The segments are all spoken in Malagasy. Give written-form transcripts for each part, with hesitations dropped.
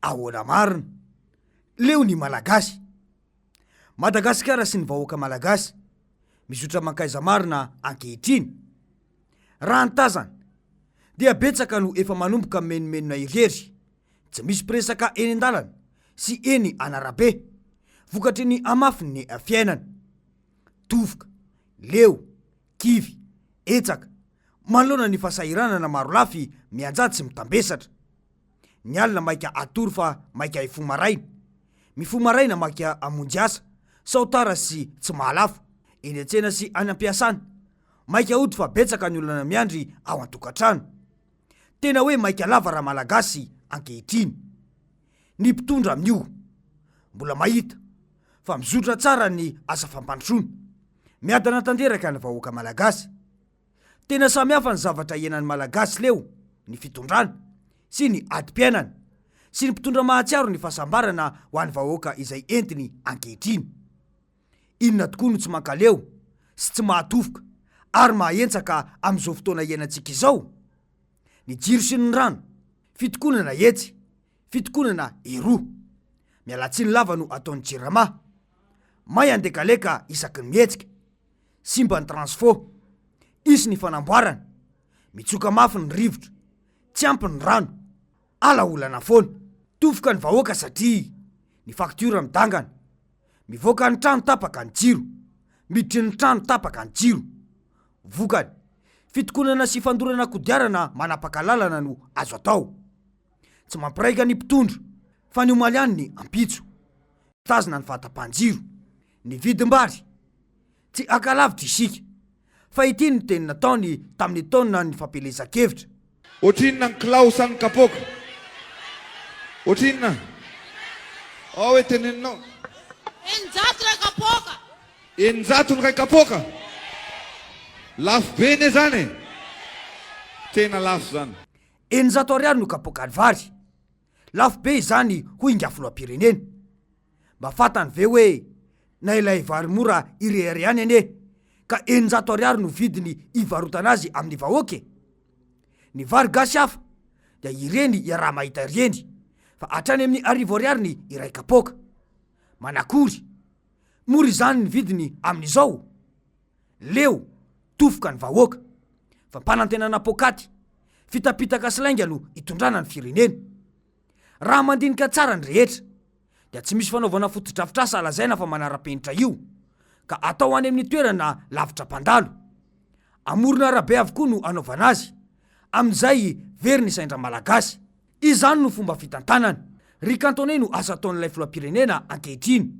ahoana marina leo ny malagasy. Madagasikara sy ny vahoaka malagasy mizotra mankaiza marina ankehitriny. Raha nytazana dia betsaka no efa manomboka menomenona irery, tsy misy presaka eny an-dalana sy eny anarabe, vokatry ny amafiny ny fiainana. Tovoka, leo, kivy, etsaka, manoloana ny fahasahiranana maro lafy mianjady sy mitambesatra. Ny alina maika atory fa maika ifomaraina, mifomaraina maika amonjy asa, sautara sy tsy mahalafo, eny an-tsena sy any am-piasana, maika ody fa betsaka ny olona miandry ao an-tokatrano. Tena hoe maika lava raha malagasy ankehitriny. Ny mpitondra amin'io mbola mahita fa mizotra tsara ny asa fampandrosoana, miadana tanteraka ny vahoaka malagasy. Tena samihafa ny zavatra ienan'ny malagasy leo, ny fitondrana sy ny adi-piainana sy ny mpitondra mahatsiaro ny fahasambarana ho an'ny vahoaka izay entiny ankehitriny. Inona tokoa no tsy mankaleo sy tsy mahatofoka ary mahentsaka amin'izao fotoana ienantsika izao? Ny jiro sy ny rano, fitokonana etsy, fitokonana eroa. Mialatsiny lava no ataon'ny jirama, may andekaleka isaky ny mihetsika, simba ny transfo, isy ny fanamboarana, mitsoka mafy ny rivotra, tsy ampy ny rano, ala olana foana. Tofoka ny vahoaka satria ny faktiora midangana, mivoaka ny trano tapaka ny jiro, miditry ny trano tapaka ny jiro. Vokany, fitokonana sy fandorana kodiarana manapaka lalana no azo atao. Tsy mampiraika ny mpitondra fa ny omaly ihany ny ampitso, tazana ny vatam-panjiro, ny vidim-bary. Tsy akalavitra isika fa ity ny teny nataony tamin'ny taonina ny fampelezan-kevitra. Ohatrinona ny Klaus ny kapoka? Ohatrinona? Ao hoe teneninao. Eninjato ray kapoka. Eninjato ny ray kapoka? Lafo be ne zany. Tena lafo zany. Eninjato ariary no kapoka ny vary. Lafo be izany ho ingafoloam-pirenena. Mba fatany ve hoe na ilay vary mora irery ihany ane ka eninjato ariary no vidiny ivarotana azy amin'ny vahoaka. Ny vary gasy hafa dia ireny iaraha mahita ireny, fa hatrany amin'ny arivo ariary ny iray kapoka. Manakory mora izany ny vidiny amin'izao? Leo tofoka ny vahoaka, fa mpanantenana pokaty, fitapitaka silainga no itondrana ny firenena. Raha mandinika tsara ny rehetra dia tsy misy fanaovana fotodrafitrasa lazaina fa manara-penitra io, ka atao any amin'ny toerana lavitra mpandalo. Amorona arabe avokoa no anaovana azy, amin'izay very ny saindra malagasy. Izany no fomba fitantanana. Ry kantone no asa ataon'ilay filoham-pirenena ankehitriny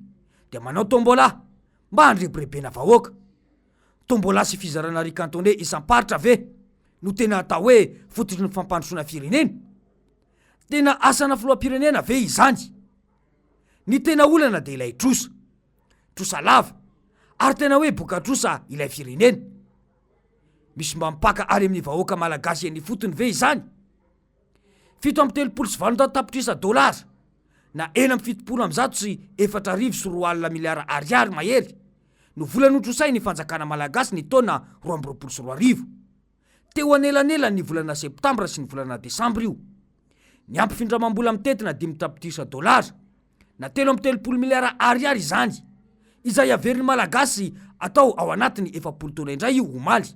dia manao tombola mba handrebirebena vahoaka. Tombola sy fizarana ry kantone isam-paritra ve no tena atao hoe fototry ny fampandrosoana firenena? Tena asana filoham-pirenena ve izany? Ny tena olana dia ilay trosa, trosa lava, ary tena hoe boka trosa ilay firenena. Misy mba mipaka ary amin'ny vahoaka malagasy eny fotony ve izany? 7.3 tapitrisa dolara na 7.7 sy 4.4 miliara ariary mahery no vola notrosay ny fanjakana malagasy ny taona 2024. Teo anelanela ny volana septambra sy ny volana desambra io. Ny ampy findramam-bola mitetina 5 tapitrisa dolara na 3.3 miliara ariary izany, izay averin'ny malagasy atao ao anatiny 7 taona indray io omaly.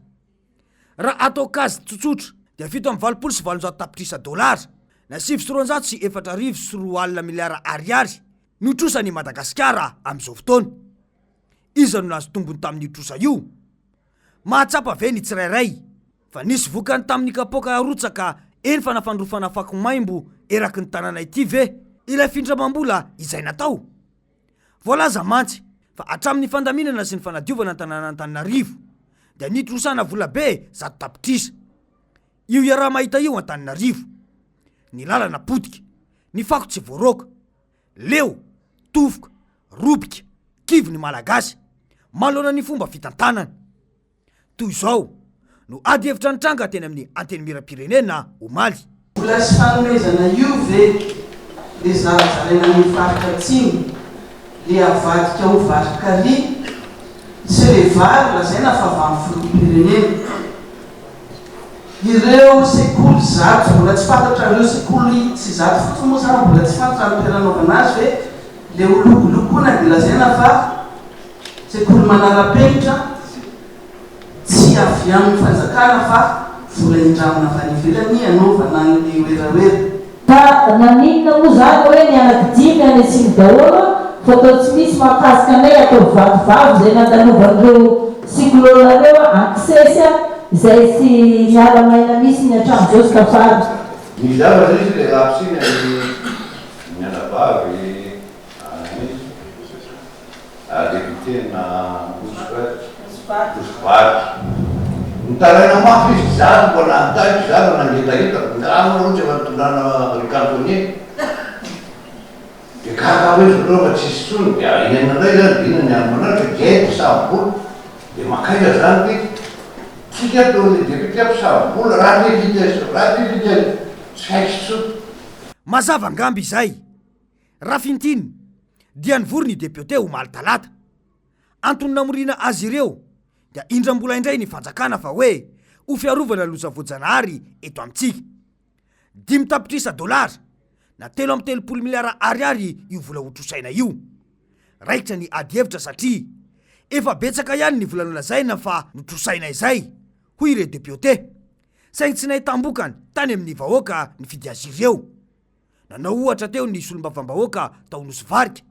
Raha atao kazy tsotsotra dia 7.7 tapitrisa dolara na 7.4 sy 4.4 miliara ariary no trosany Madagasikara amin'izao fotoana. Iza no nazo tombony tamin'ny trosa io? Mahatsapa ve ny tsirairay fa nisy vokany tamin'ny kapoka arotsaka eny fanafandrofana fako-maimbo eraky ny tanàna ity ve ilay findramam-bola izay natao? Voalaza mantsy fa hatramin'ny fandaminana sy ny fanadiovana tanàna Antananarivo dia nitrosana vola be 100 tapitrisa. Io iaraha mahita io Antananarivo, ny lalana potika, ny fako tsy voaroka. Leo tofoka, robika, kivy ny malagasy malona ny fomba fitantanana. Toy izao no ady hevitra ny tranga teny amin'ny anteny miram-pirenena omaly. Vola sy fanomezana io ve le zarazaraina ny faritra atsimo le avadika ho varikary sy le vary lazaina fa avy amin'ny filoham-pirenena. ireo sekoly zato mbola tsy fantatra reo sekoly tsy zato fotsiny moa zany mbola tsy fantatra ny toeranaovana azy hoe le ologolokoana de lazaina fa sekoly manara-penitra tsy avy amin'ny fanjakana fa vola indramina avy any ivelany anaovana ny oeraoera. Ka naninona moa zany hoe ny anaky 5 any atsimo daholo fa atao tsy misy mahakasika anay atao vatovavo zay nandanovan'ireo siklonareo ankisesy izay sy miara-maina misy ny hatramo zao sy kafary. Ny zavatra izy le lapsina ny anavavy député na Osivary. Nitaraina mafy izy zany mbola antahiko zany nangetahita ngano ohatsy efa nitondrana rikantonier. De kaka hoe rova tsisy tsony de inenanay zany dina ny amanatra gety sambola de makaika zany tsika ataon'ny député ampisambola raha ny vitesse tsy haiko tsony. Mazava angamby izay raha fintiny dia nivory ny député ho maly talata antony namorina azy ireo dia indram-bola indray ny fanjakana fa hoe ho fiarovana loza voajanahary eto amintsika 5 tapitrisa dolara na 3.3 miliara ariary io vola hotrosaina io. Raikitra ny adihevitra satria efa betsaka ihany ny vola nolazaina fa notrosaina izay hoy ireo député saingy tsy nahitambokany tany amin'ny vahoaka ny fidy azy ireo. Nanao ohatra teo ny solombavam-bahoaka tao Nosivarika,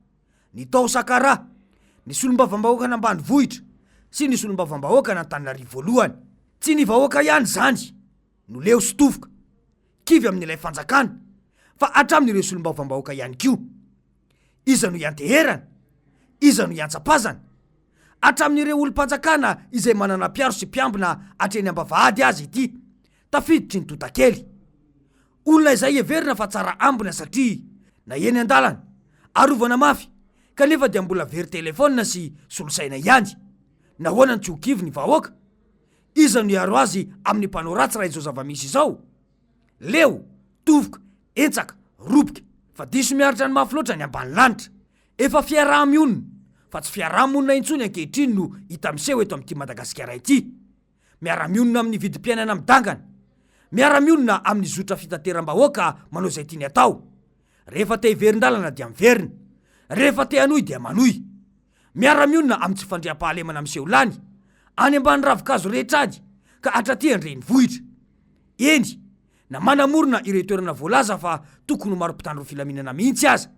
ny tao Sakara, ny solombavam-bahoaka nambany vohitra sy ny solombavam-bahoaka n'Antananarivo voalohany. Tsy ny vahoaka ihany zany no leo sitofoka kivy amin'ilay fanjakana fa hatramin'ireo solombavam-bahoaka ihany koa. Iza no ianteherana, iza no iantsapazana, hatramin'ireo olom-panjakana izay manana piaro sy mpiambina hatreny ambavahady azy ity tafiditry ny totakely. Olona izay everina fa tsara ambina satria na eny an-dalana arovana mafy kanefa dia mbola very telefônina sy solosaina ihany. Nahoana ny tsy ho kivy ny vahoaka? Iza no iaro azy amin'ny mpanao ratsy raha izao zava-misy izao? Leo, tovoka, etsaka, ropika fa diso miaritra ny mafy loatra ny ambany lanitra. Efa fiaraha-mionina fa tsy fiaraha-monina intsony ankehitriny no hita miseho eto amin'ity Madagasikara ity. Miara-mionina amin'ny vidim-piainana midangana, miara-mionina amin'ny zotra fitateram-bahoaka manao izay tiany atao. Rehefa te hiverin-dalana dia miverina, rehefa te hanohy dia manohy. Miara-mionina amin'ny tsy fandriam-pahalemana miseho lany any ambany ravin-kazo rehetrady ka hatraty andreny vohitra. Eny, na manamorona ireo toerana voalaza fa tokony ho maro-pitandro filaminana mihitsy aza.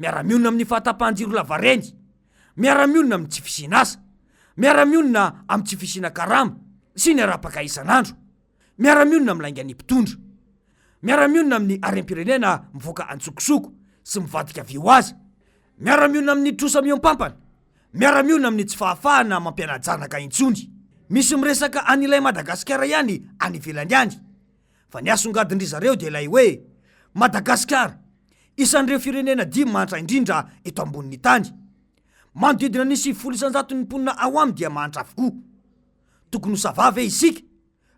Miara-mionina amin'ny fahatapahan-jiro lavarendy, miara-mionina amin'ny tsy fisina asa, miara-mionina amin'ny tsy fisina karama sy ny arapaka isan'andro, miara-mionina amin'ny laingany mpitondra, miara-mionina amin'ny harem-pirenena mivoaka antsokosoko sy mivadika vio azy, miara-mionina amin'ny trosa miompampana, miara-mionina amin'ny tsy fahafahana mampiana-janaka intsony. Misy miresaka an'ilay Madagasikara ihany any ivelany any fa ny asongadindry zareo dia ilay hoe Madagasikara isan'ireo firenena 5 mantra indrindra eto ambonin'ny tany. Manodidina ny 700 mponina ao aminy dia mantra avokoa. Tokony ho savavy ve isika?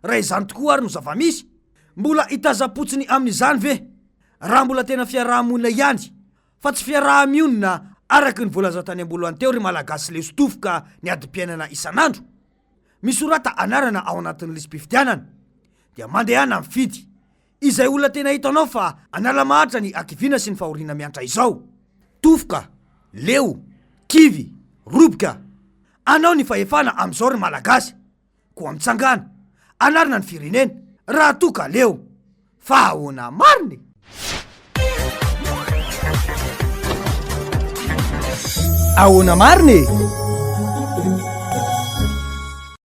Raha izany tokoa ary no zava-misy, mbola hitazapotsiny amin'izany ve? Raha mbola tena fiaraha-monina ihany fa tsy fiaraha-mionina araka ny voalaza tany am-boalohany teo ry malagasy le sotofoka ny adi-piainana isan'andro. Misorata anarana ao anatin'ny lisam-pifidianana dia mandehana mifidy izay olona tena hitanao fa anala mahatra ny akivina sy ny fahoriana miantra izao. Tofoka, leo, kivy, robika, anao ny fahefana amin'izao ry malagasy koa mitsangana anarana ny firenena raha toka leo fa ahoana mariny. Ahoana mariny?